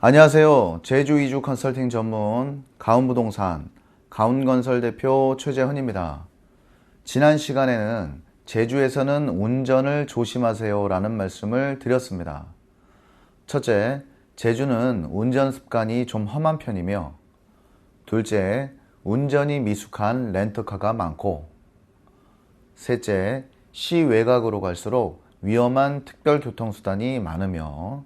안녕하세요. 제주 이주 컨설팅 전문 가운부동산 가운건설 대표 최재헌입니다. 지난 시간에는 제주에서는 운전을 조심하세요 라는 말씀을 드렸습니다. 첫째, 제주는 운전 습관이 좀 험한 편이며, 둘째, 운전이 미숙한 렌터카가 많고, 셋째, 시외곽으로 갈수록 위험한 특별교통수단이 많으며,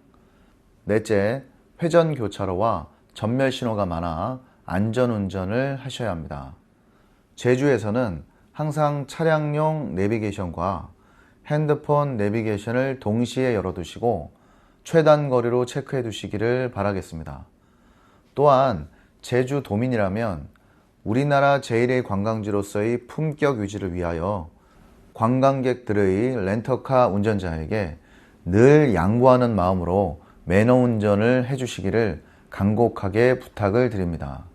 넷째, 회전교차로와 전멸신호가 많아 안전운전을 하셔야 합니다. 제주에서는 항상 차량용 내비게이션과 핸드폰 내비게이션을 동시에 열어두시고 최단 거리로 체크해 두시기를 바라겠습니다. 또한 제주도민이라면 우리나라 제1의 관광지로서의 품격 유지를 위하여 관광객들의 렌터카 운전자에게 늘 양보하는 마음으로 매너 운전을 해주시기를 간곡하게 부탁을 드립니다.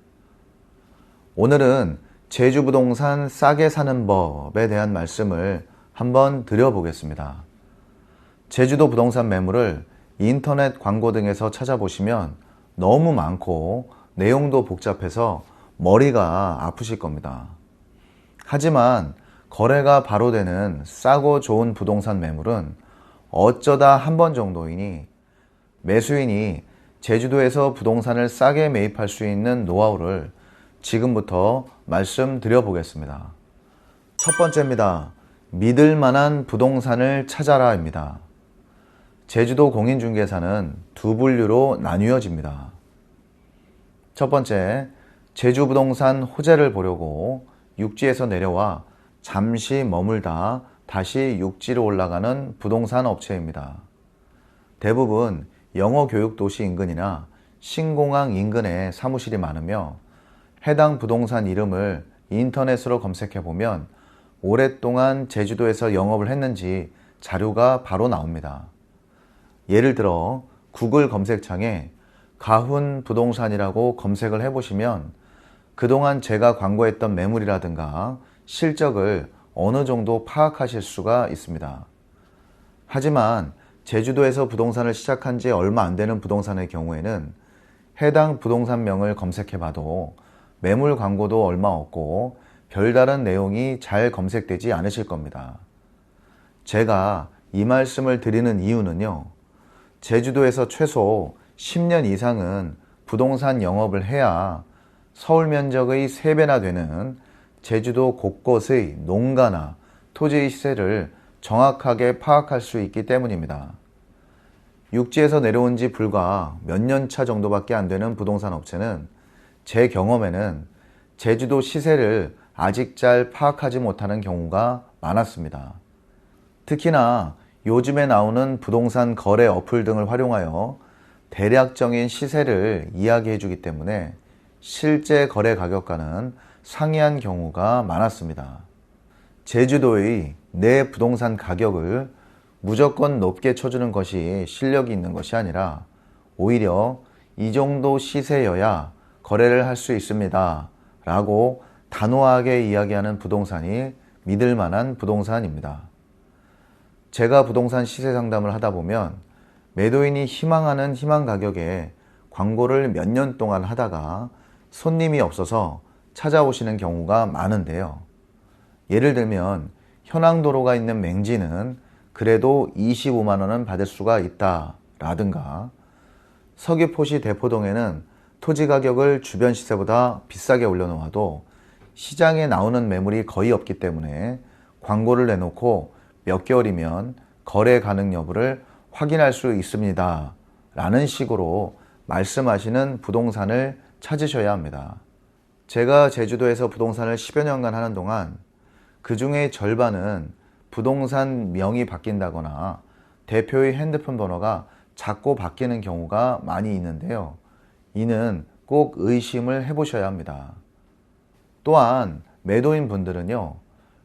오늘은 제주부동산 싸게 사는 법에 대한 말씀을 한번 드려보겠습니다. 제주도 부동산 매물을 인터넷 광고 등에서 찾아보시면 너무 많고 내용도 복잡해서 머리가 아프실 겁니다. 하지만 거래가 바로 되는 싸고 좋은 부동산 매물은 어쩌다 한 번 정도이니 매수인이 제주도에서 부동산을 싸게 매입할 수 있는 노하우를 지금부터 말씀드려 보겠습니다. 첫 번째입니다. 믿을 만한 부동산을 찾아라입니다. 제주도 공인중개사는 두 분류로 나뉘어집니다. 첫 번째, 제주 부동산 호재를 보려고 육지에서 내려와 잠시 머물다 다시 육지로 올라가는 부동산 업체입니다. 대부분 영어 교육 도시 인근이나 신공항 인근에 사무실이 많으며 해당 부동산 이름을 인터넷으로 검색해보면 오랫동안 제주도에서 영업을 했는지 자료가 바로 나옵니다. 예를 들어 구글 검색창에 가훈 부동산이라고 검색을 해보시면 그동안 제가 광고했던 매물이라든가 실적을 어느 정도 파악하실 수가 있습니다. 하지만 제주도에서 부동산을 시작한 지 얼마 안 되는 부동산의 경우에는 해당 부동산명을 검색해봐도 매물 광고도 얼마 없고 별다른 내용이 잘 검색되지 않으실 겁니다. 제가 이 말씀을 드리는 이유는요, 제주도에서 최소 10년 이상은 부동산 영업을 해야 서울 면적의 3배나 되는 제주도 곳곳의 농가나 토지의 시세를 정확하게 파악할 수 있기 때문입니다. 육지에서 내려온 지 불과 몇 년 차 정도밖에 안 되는 부동산 업체는 제 경험에는 제주도 시세를 아직 잘 파악하지 못하는 경우가 많았습니다. 특히나 요즘에 나오는 부동산 거래 어플 등을 활용하여 대략적인 시세를 이야기해 주기 때문에 실제 거래 가격과는 상이한 경우가 많았습니다. 제주도의 내 부동산 가격을 무조건 높게 쳐주는 것이 실력이 있는 것이 아니라 오히려 이 정도 시세여야 거래를 할 수 있습니다 라고 단호하게 이야기하는 부동산이 믿을 만한 부동산입니다. 제가 부동산 시세 상담을 하다 보면 매도인이 희망하는 희망 가격에 광고를 몇 년 동안 하다가 손님이 없어서 찾아오시는 경우가 많은데요. 예를 들면 현황도로가 있는 맹지는 그래도 25만 원은 받을 수가 있다 라든가 서귀포시 대포동에는 토지 가격을 주변 시세보다 비싸게 올려놓아도 시장에 나오는 매물이 거의 없기 때문에 광고를 내놓고 몇 개월이면 거래 가능 여부를 확인할 수 있습니다 라는 식으로 말씀하시는 부동산을 찾으셔야 합니다. 제가 제주도에서 부동산을 10여 년간 하는 동안 그 중에 절반은 부동산 명이 바뀐다거나 대표의 핸드폰 번호가 자꾸 바뀌는 경우가 많이 있는데요. 이는 꼭 의심을 해보셔야 합니다. 또한 매도인 분들은요,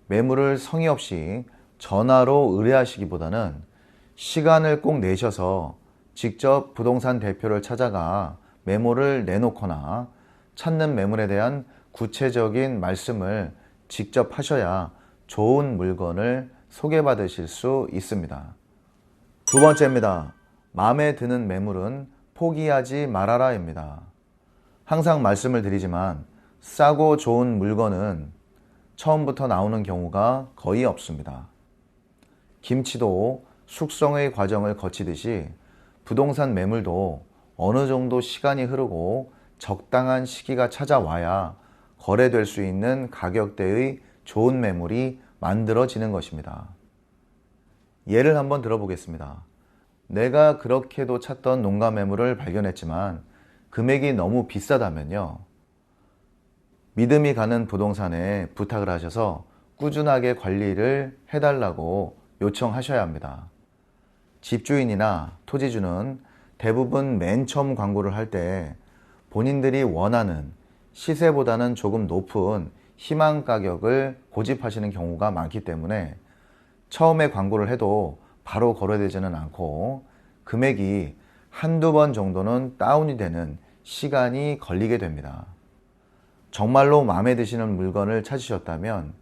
매물을 성의 없이 전화로 의뢰하시기보다는 시간을 꼭 내셔서 직접 부동산 대표를 찾아가 매물을 내놓거나 찾는 매물에 대한 구체적인 말씀을 직접 하셔야 좋은 물건을 소개받으실 수 있습니다. 두 번째입니다. 마음에 드는 매물은 포기하지 말아라입니다. 항상 말씀을 드리지만 싸고 좋은 물건은 처음부터 나오는 경우가 거의 없습니다. 김치도 숙성의 과정을 거치듯이 부동산 매물도 어느 정도 시간이 흐르고 적당한 시기가 찾아와야 거래될 수 있는 가격대의 좋은 매물이 만들어지는 것입니다. 예를 한번 들어보겠습니다. 내가 그렇게도 찾던 농가 매물을 발견했지만 금액이 너무 비싸다면요. 믿음이 가는 부동산에 부탁을 하셔서 꾸준하게 관리를 해달라고 요청하셔야 합니다. 집주인이나 토지주는 대부분 맨 처음 광고를 할 때 본인들이 원하는 시세보다는 조금 높은 희망 가격을 고집하시는 경우가 많기 때문에 처음에 광고를 해도 바로 거래되지는 않고 금액이 한두 번 정도는 다운이 되는 시간이 걸리게 됩니다. 정말로 마음에 드시는 물건을 찾으셨다면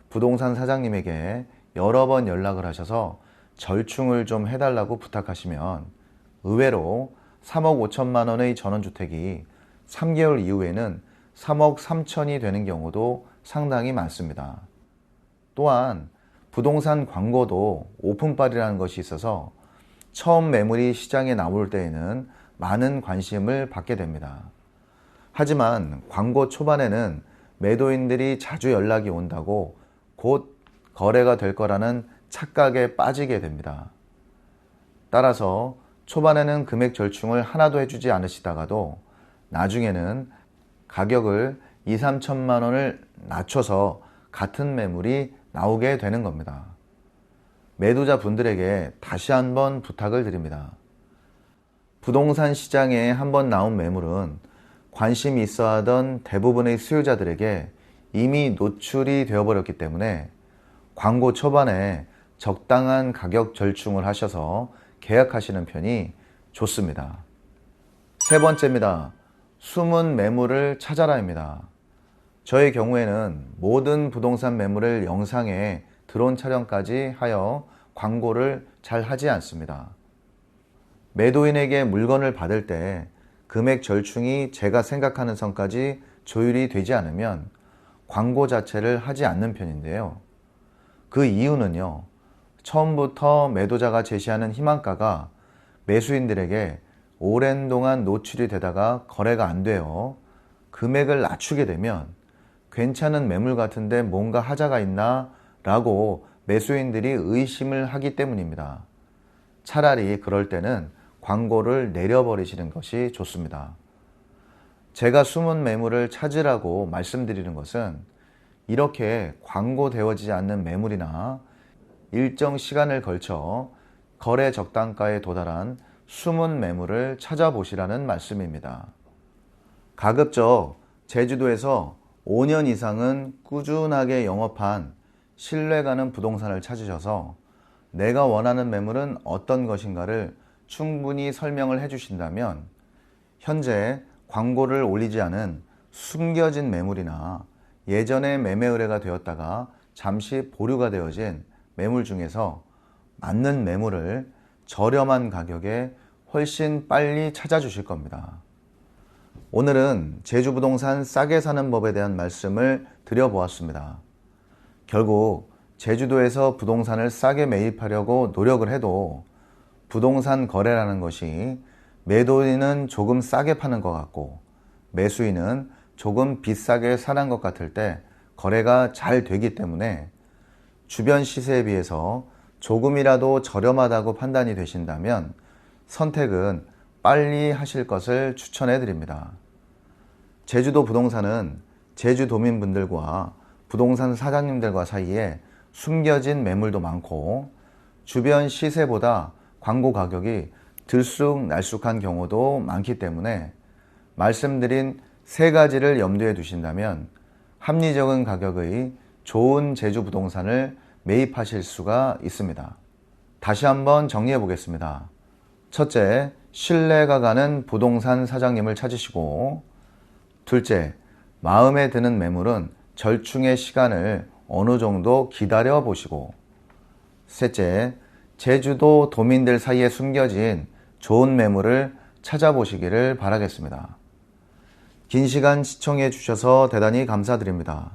부동산 사장님에게 여러 번 연락을 하셔서 절충을 좀 해달라고 부탁하시면 의외로 3억 5천만 원의 전원주택이 3개월 이후에는 3억 3천이 되는 경우도 상당히 많습니다. 또한 부동산 광고도 오픈빨이라는 것이 있어서 처음 매물이 시장에 나올 때에는 많은 관심을 받게 됩니다. 하지만 광고 초반에는 매도인들이 자주 연락이 온다고 곧 거래가 될 거라는 착각에 빠지게 됩니다. 따라서 초반에는 금액 절충을 하나도 해주지 않으시다가도 나중에는 가격을 2, 3천만 원을 낮춰서 같은 매물이 나오게 되는 겁니다. 매도자 분들에게 다시 한번 부탁을 드립니다. 부동산 시장에 한번 나온 매물은 관심이 있어 하던 대부분의 수요자들에게 이미 노출이 되어버렸기 때문에 광고 초반에 적당한 가격 절충을 하셔서 계약하시는 편이 좋습니다. 세 번째입니다. 숨은 매물을 찾아라입니다. 저의 경우에는 모든 부동산 매물을 영상에 드론 촬영까지 하여 광고를 잘 하지 않습니다. 매도인에게 물건을 받을 때 금액 절충이 제가 생각하는 선까지 조율이 되지 않으면 광고 자체를 하지 않는 편인데요. 그 이유는요. 처음부터 매도자가 제시하는 희망가가 매수인들에게 오랜 동안 노출이 되다가 거래가 안 돼요. 금액을 낮추게 되면 괜찮은 매물 같은데 뭔가 하자가 있나? 라고 매수인들이 의심을 하기 때문입니다. 차라리 그럴 때는 광고를 내려버리시는 것이 좋습니다. 제가 숨은 매물을 찾으라고 말씀드리는 것은 이렇게 광고되어지지 않는 매물이나 일정 시간을 걸쳐 거래 적당가에 도달한 숨은 매물을 찾아보시라는 말씀입니다. 가급적 제주도에서 5년 이상은 꾸준하게 영업한 신뢰가는 부동산을 찾으셔서 내가 원하는 매물은 어떤 것인가를 충분히 설명을 해주신다면 현재 광고를 올리지 않은 숨겨진 매물이나 예전에 매매 의뢰가 되었다가 잠시 보류가 되어진 매물 중에서 맞는 매물을 저렴한 가격에 훨씬 빨리 찾아주실 겁니다. 오늘은 제주부동산 싸게 사는 법에 대한 말씀을 드려보았습니다. 결국 제주도에서 부동산을 싸게 매입하려고 노력을 해도 부동산 거래라는 것이 매도인은 조금 싸게 파는 것 같고 매수인은 조금 비싸게 사는 것 같을 때 거래가 잘 되기 때문에 주변 시세에 비해서 조금이라도 저렴하다고 판단이 되신다면 선택은 빨리 하실 것을 추천해 드립니다. 제주도 부동산은 제주도민분들과 부동산 사장님들과 사이에 숨겨진 매물도 많고 주변 시세보다 광고 가격이 들쑥날쑥한 경우도 많기 때문에 말씀드린 세 가지를 염두에 두신다면 합리적인 가격의 좋은 제주 부동산을 매입하실 수가 있습니다. 다시 한번 정리해 보겠습니다. 첫째, 신뢰가 가는 부동산 사장님을 찾으시고, 둘째, 마음에 드는 매물은 절충의 시간을 어느 정도 기다려 보시고, 셋째, 제주도 도민들 사이에 숨겨진 좋은 매물을 찾아보시기를 바라겠습니다. 긴 시간 시청해 주셔서 대단히 감사드립니다.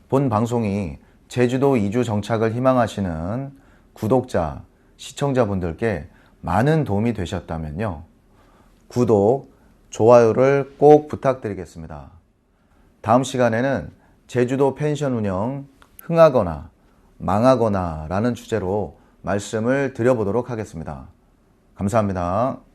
본 방송이 제주도 이주 정착을 희망하시는 구독자, 시청자분들께 많은 도움이 되셨다면요. 구독, 좋아요를 꼭 부탁드리겠습니다. 다음 시간에는 제주도 펜션 운영 흥하거나 망하거나 라는 주제로 말씀을 드려보도록 하겠습니다. 감사합니다.